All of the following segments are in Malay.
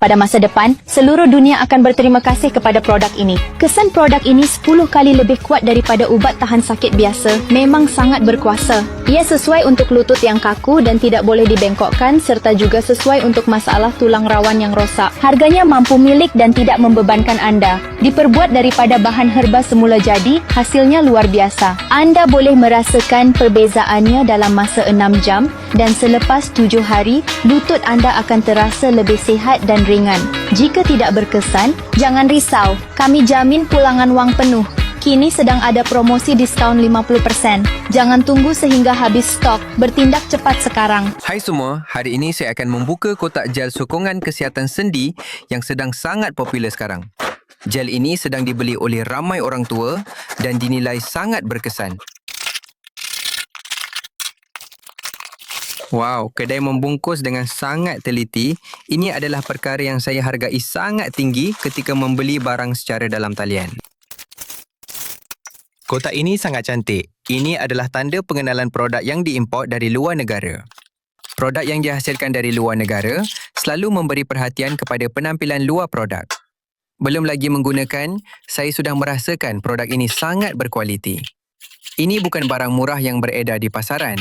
pada masa depan, seluruh dunia akan berterima kasih kepada produk ini. Kesan produk ini 10 kali lebih kuat daripada ubat tahan sakit biasa. Memang sangat berkuasa. Ia sesuai untuk lutut yang kaku dan tidak boleh dibengkokkan serta juga sesuai untuk masalah tulang rawan yang rosak. Harganya mampu milik dan tidak membebankan anda. Diperbuat daripada bahan herba semula jadi, hasilnya luar biasa. Anda boleh merasakan perbezaannya dalam masa 6 jam dan selepas 7 hari, lutut anda akan terasa lebih sihat dan ringan. Jika tidak berkesan, jangan risau. Kami jamin pulangan wang penuh. Kini sedang ada promosi diskaun 50%. Jangan tunggu sehingga habis stok. Bertindak cepat sekarang. Hai semua, hari ini saya akan membuka kotak gel sokongan kesihatan sendi yang sedang sangat popular sekarang. Gel ini sedang dibeli oleh ramai orang tua dan dinilai sangat berkesan. Wow, kedai membungkus dengan sangat teliti. Ini adalah perkara yang saya hargai sangat tinggi ketika membeli barang secara dalam talian. Kotak ini sangat cantik. Ini adalah tanda pengenalan produk yang diimport dari luar negara. Produk yang dihasilkan dari luar negara selalu memberi perhatian kepada penampilan luar produk. Belum lagi menggunakan, saya sudah merasakan produk ini sangat berkualiti. Ini bukan barang murah yang beredar di pasaran.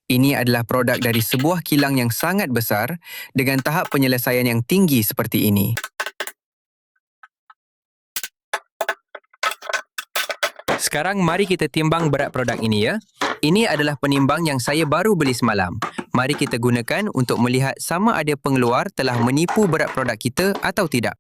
Ini adalah produk dari sebuah kilang yang sangat besar dengan tahap penyelesaian yang tinggi seperti ini. Sekarang mari kita timbang berat produk ini ya. Ini adalah penimbang yang saya baru beli semalam. Mari kita gunakan untuk melihat sama ada pengeluar telah menipu berat produk kita atau tidak.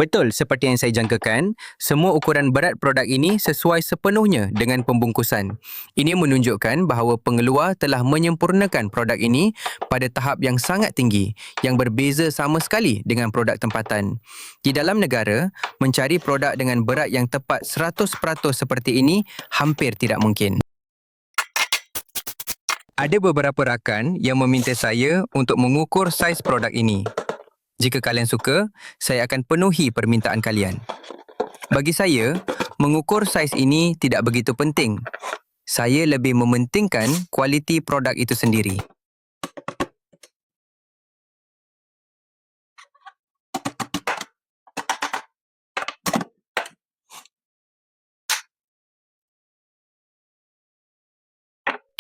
Betul seperti yang saya jangkakan, semua ukuran berat produk ini sesuai sepenuhnya dengan pembungkusan. Ini menunjukkan bahawa pengeluar telah menyempurnakan produk ini pada tahap yang sangat tinggi, yang berbeza sama sekali dengan produk tempatan. Di dalam negara, mencari produk dengan berat yang tepat 100% seperti ini hampir tidak mungkin. Ada beberapa rakan yang meminta saya untuk mengukur saiz produk ini. Jika kalian suka, saya akan penuhi permintaan kalian. Bagi saya, mengukur saiz ini tidak begitu penting. Saya lebih mementingkan kualiti produk itu sendiri.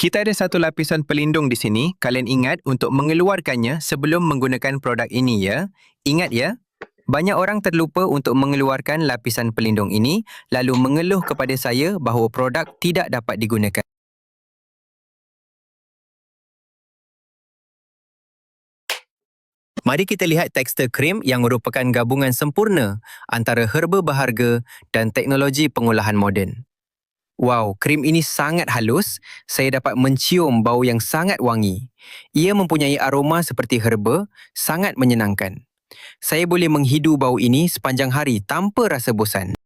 Kita ada satu lapisan pelindung di sini. Kalian ingat untuk mengeluarkannya sebelum menggunakan produk ini ya. Ingat ya, banyak orang terlupa untuk mengeluarkan lapisan pelindung ini lalu mengeluh kepada saya bahawa produk tidak dapat digunakan. Mari kita lihat tekstur krim yang merupakan gabungan sempurna antara herba berharga dan teknologi pengolahan moden. Wow, krim ini sangat halus. Saya dapat mencium bau yang sangat wangi. Ia mempunyai aroma seperti herba, sangat menyenangkan. Saya boleh menghidu bau ini sepanjang hari tanpa rasa bosan.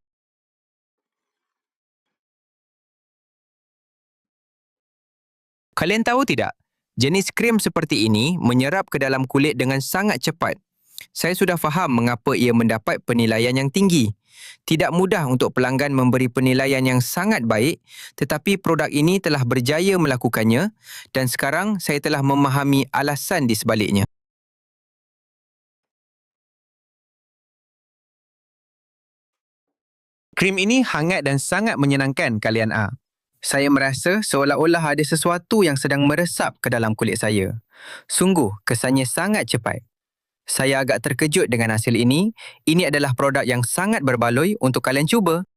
Kalian tahu tidak? Jenis krim seperti ini menyerap ke dalam kulit dengan sangat cepat. Saya sudah faham mengapa ia mendapat penilaian yang tinggi. Tidak mudah untuk pelanggan memberi penilaian yang sangat baik, tetapi produk ini telah berjaya melakukannya dan sekarang saya telah memahami alasan di sebaliknya. Krim ini hangat dan sangat menyenangkan kalian A. Saya merasa seolah-olah ada sesuatu yang sedang meresap ke dalam kulit saya. Sungguh, kesannya sangat cepat. Saya agak terkejut dengan hasil ini. Ini adalah produk yang sangat berbaloi untuk kalian cuba.